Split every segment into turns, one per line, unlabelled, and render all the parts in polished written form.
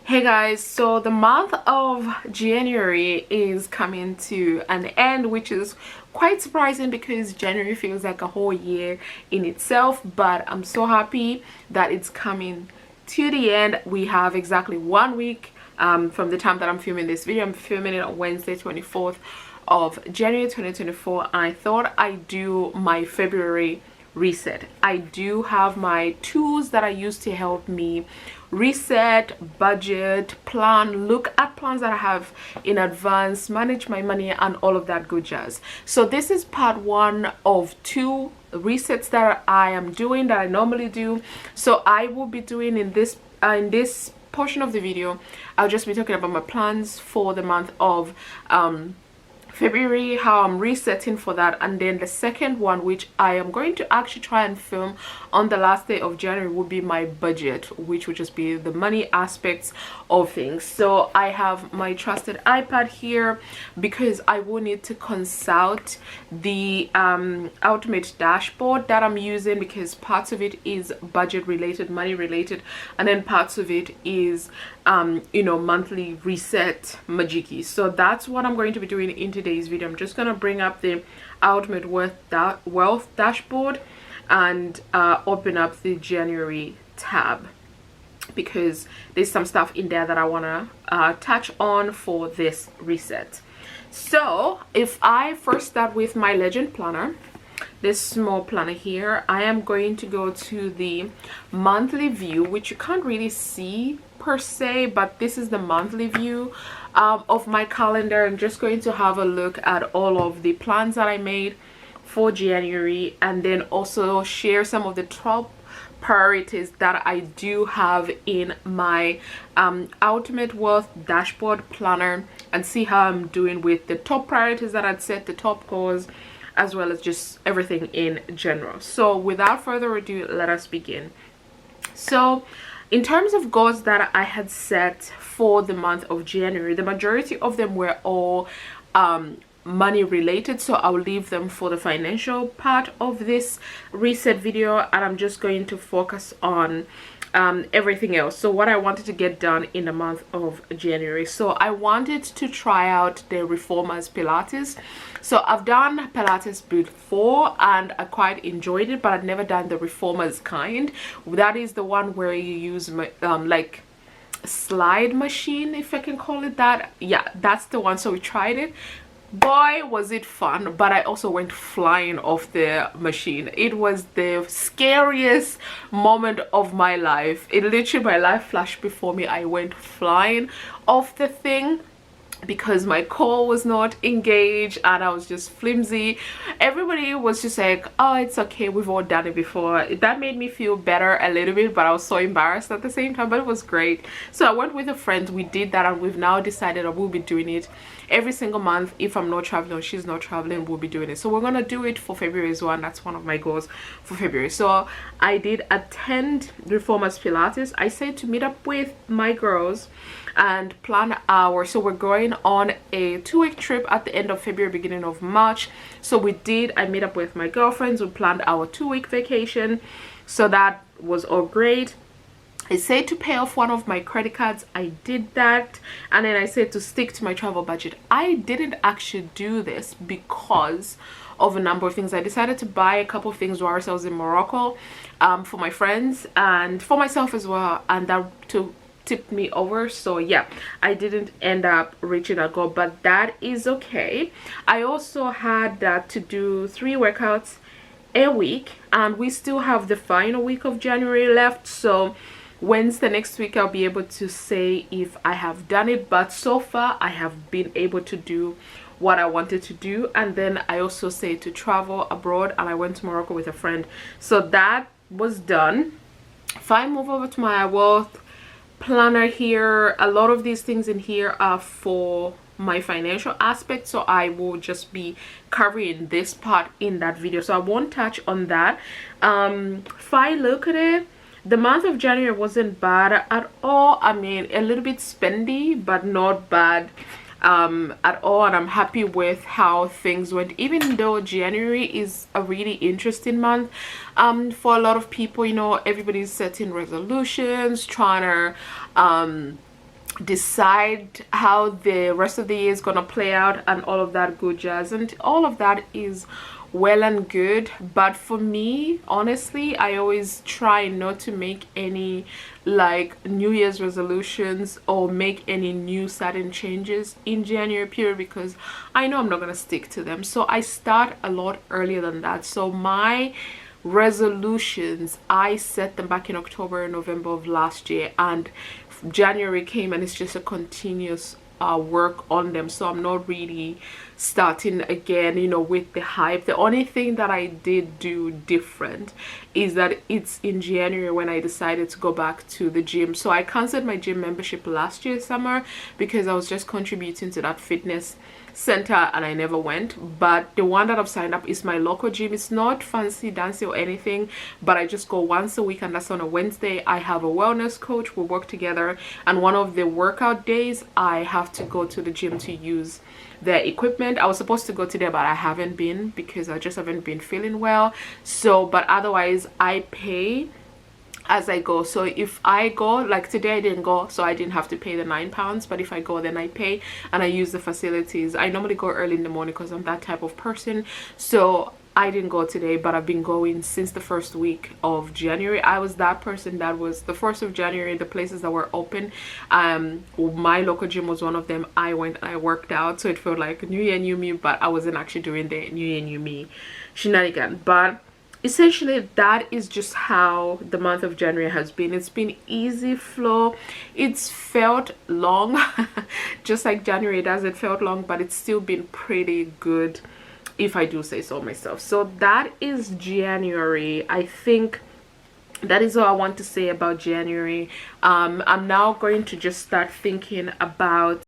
Hey guys, so the month of January is coming to an end, which is quite surprising because January feels like a whole year in itself, but I'm so happy that it's coming to the end. We have exactly 1 week from the time that I'm filming this video. I'm filming it on Wednesday 24th of January 2024, and I thought I'd do my February reset. I do have my tools that I use to help me reset, budget, plan, look at plans that I have in advance, manage my money, and all of that good jazz. So this is part one of two resets that I am doing, that I normally do. So I will be doing in this portion of the video, I'll just be talking about my plans for the month of February, how I'm resetting for that, and then the second one, which I am going to actually try and film on the last day of January, will be my budget, which would just be the money aspects of things. So I have my trusted iPad here because I will need to consult the ultimate dashboard that I'm using, because parts of it is budget related, money related, and then parts of it is monthly reset majiki. So that's what I'm going to be doing in today's video. I'm just going to bring up the ultimate wealth dashboard and open up the January tab, because there's some stuff in there that I want to touch on for this reset. So if I first start with my legend planner, this small planner here, I am going to go to the monthly view, which you can't really see per se, but this is the monthly view of my calendar. I'm just going to have a look at all of the plans that I made for January, and then also share some of the top priorities that I do have in my ultimate wealth dashboard planner, and see how I'm doing with the top priorities that I'd set, the top goals, as well as just everything in general. So without further ado, let us begin. So in terms of goals that I had set for the month of January, the majority of them were all money related, so I'll leave them for the financial part of this reset video, and I'm just going to focus on everything else. So what I wanted to get done in the month of January, so I wanted to try out the reformers Pilates. So I've done Pilates before and I quite enjoyed it, but I'd never done the reformers kind. That is the one where you use like slide machine, if I can call it that. Yeah, that's the one. So we tried it. Boy, was it fun, but I also went flying off the machine. It was the scariest moment of my life. It literally, my life flashed before me. I went flying off the thing because my core was not engaged and I was just flimsy. Everybody was just like, oh, it's okay, we've all done it before. That made me feel better a little bit, but I was so embarrassed at the same time, but it was great. So I went with a friend, we did that, and we've now decided that we'll be doing it every single month. If I'm not traveling or she's not traveling, we'll be doing it. So we're gonna do it for February as well, and that's one of my goals for February. So I did attend Reformers Pilates. I said to meet up with my girls and plan our, so we're going on a 2-week trip at the end of February, beginning of March. So we did, I met up with my girlfriends, we planned our 2-week vacation, so that was all great. I said to pay off one of my credit cards, I did that, and then I said to stick to my travel budget. I didn't actually do this because of a number of things. I decided to buy a couple of things to ourselves in Morocco for my friends and for myself as well, and that tipped me over. So yeah, I didn't end up reaching that goal, but that is okay. I also had to do 3 workouts a week, and we still have the final week of January left. So Wednesday next week I'll be able to say if I have done it, but so far I have been able to do what I wanted to do. And then I also say to travel abroad, and I went to Morocco with a friend, so that was done. If I move over to my wealth planner here, a lot of these things in here are for my financial aspect, so I will just be covering this part in that video, so I won't touch on that. If I look at it, the month of January wasn't bad at all. I mean, a little bit spendy, but not bad at all, and I'm happy with how things went, even though January is a really interesting month for a lot of people. You know, everybody's setting resolutions, trying to decide how the rest of the year is gonna play out and all of that good jazz, and all of that is well and good. But for me, honestly, I always try not to make any like New Year's resolutions or make any new sudden changes in January period, because I know I'm not gonna stick to them. So I start a lot earlier than that. So my resolutions, I set them back in October and November of last year, and January came and it's just a continuous work on them. So I'm not really starting again, you know, with the hype. The only thing that I did do different is that it's in January when I decided to go back to the gym. So I canceled my gym membership last year summer because I was just contributing to that fitness center and I never went. But the one that I've signed up is my local gym. It's not fancy dancy or anything, but I just go once a week, and that's on a Wednesday. I have a wellness coach, we work together, and one of the workout days I have to go to the gym to use their equipment. I was supposed to go today, but I haven't been because I just haven't been feeling well. So but otherwise I pay as I go. So if I go, like today I didn't go, so I didn't have to pay the £9, but if I go then I pay and I use the facilities. I normally go early in the morning because I'm that type of person. So I didn't go today, but I've been going since the first week of January. I was that person that was the 1st of January, the places that were open, my local gym was one of them. I went and I worked out, so it felt like New Year, New Me, but I wasn't actually doing the New Year, New Me shenanigan. But essentially that is just how the month of January has been. It's been easy flow. It's felt long just like January does. It felt long, but it's still been pretty good, if I do say so myself. So that is January. I think that is all I want to say about January. I'm now going to just start thinking about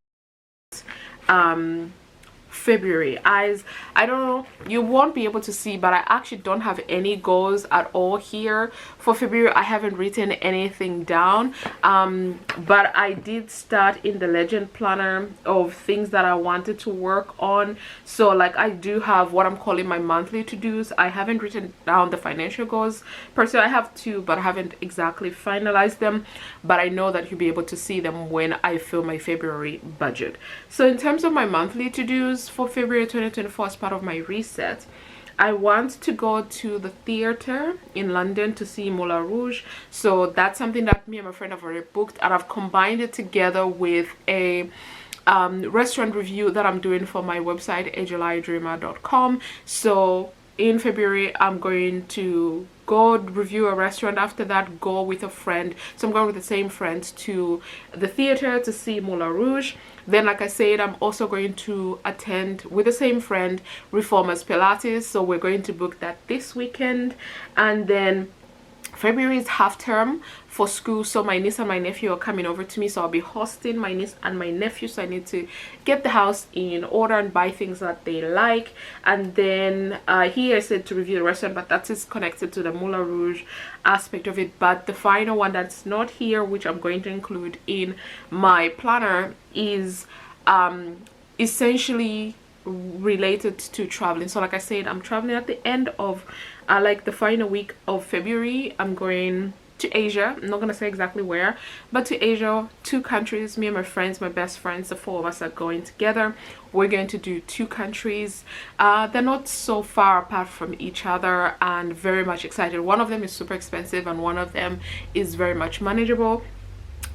February. As I don't know, you won't be able to see, but I actually don't have any goals at all here for February. I haven't written anything down, but I did start in the legend planner of things that I wanted to work on. So like I do have what I'm calling my monthly to-dos. I haven't written down the financial goals per se. I have two, but I haven't exactly finalized them, but I know that you'll be able to see them when I fill my February budget. So in terms of my monthly to-dos for February 2024, as part of my reset, I want to go to the theater in London to see Moulin Rouge. So that's something that me and my friend have already booked, and I've combined it together with a restaurant review that I'm doing for my website ajulydreamer.com. So in February I'm going to go review a restaurant. After that, go with a friend. So I'm going with the same friend to the theater to see Moulin Rouge. Then, like I said, I'm also going to attend with the same friend Reformers Pilates. So we're going to book that this weekend. And then February is half term for school, so my niece and my nephew are coming over to me, so I'll be hosting my niece and my nephew. So I need to get the house in order and buy things that they like. And then here I said to review the restaurant, but that is connected to the Moulin Rouge aspect of it. But the final one that's not here, which I'm going to include in my planner, is essentially related to traveling. So like I said, I'm traveling at the end of like the final week of February. I'm going to Asia. I'm not gonna say exactly where, but to Asia, 2 countries. Me and my friends, my best friends, the 4 of us are going together. We're going to do 2 countries. They're not so far apart from each other, and very much excited. One of them is super expensive and one of them is very much manageable.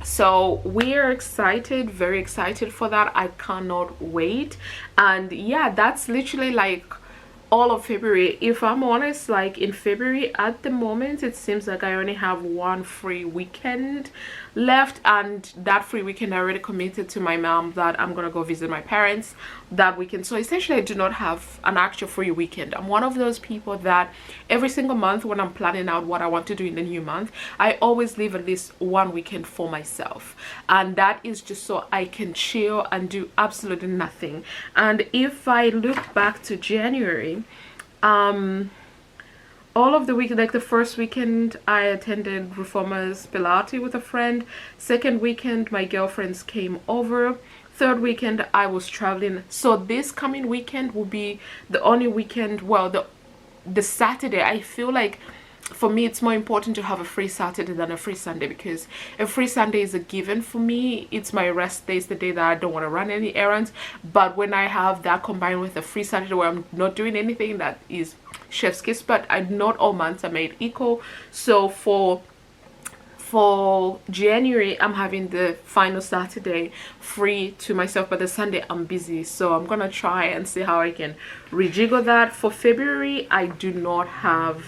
So we're excited, very excited for that. I cannot wait. And yeah, that's literally like all of February. If I'm honest, like in February at the moment, it seems like I only have 1 free weekend left, and that free weekend I already committed to my mom that I'm gonna go visit my parents that weekend. So essentially I do not have an actual free weekend. I'm one of those people that every single month when I'm planning out what I want to do in the new month, I always leave at least 1 weekend for myself, and that is just so I can chill and do absolutely nothing. And if I look back to January, all of the week, like the first weekend I attended Reformers Pilates with a friend. Second weekend my girlfriends came over. Third weekend I was traveling. So this coming weekend will be the only weekend, well, the Saturday, I feel like for me it's more important to have a free Saturday than a free Sunday, because a free Sunday is a given for me. It's my rest day, it's the day that I don't want to run any errands. But when I have that combined with a free Saturday where I'm not doing anything, that is chef's kiss. But not all months are made equal. So for January, I'm having the final Saturday free to myself, but the Sunday I'm busy, so I'm gonna try and see how I can rejiggle that. For February, I do not have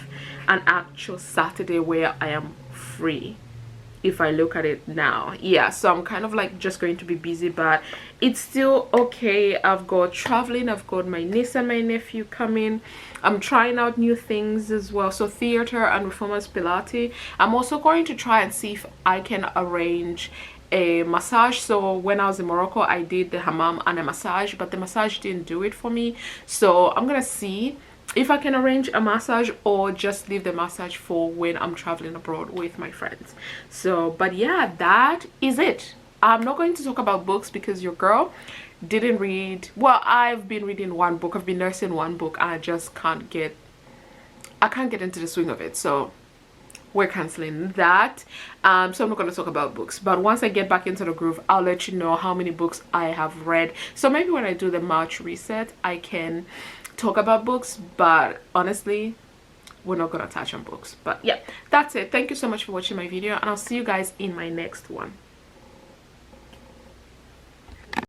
an actual Saturday where I am free, if I look at it now. Yeah, so I'm kind of like just going to be busy, but it's still okay. I've got traveling, I've got my niece and my nephew coming. I'm trying out new things as well, so theater and reformers Pilates. I'm also going to try and see if I can arrange a massage. So when I was in Morocco, I did the hammam and a massage, but the massage didn't do it for me. So I'm gonna see if I can arrange a massage or just leave the massage for when I'm traveling abroad with my friends. So, but yeah, that is it. I'm not going to talk about books because your girl didn't read. Well, I've been reading one book, I've been nursing one book, and I just can't get into the swing of it. So we're canceling that. So I'm not going to talk about books, but once I get back into the groove, I'll let you know how many books I have read. So maybe when I do the March reset, I can talk about books, but honestly, we're not gonna touch on books. But yeah, that's it. Thank you so much for watching my video, and I'll see you guys in my next one.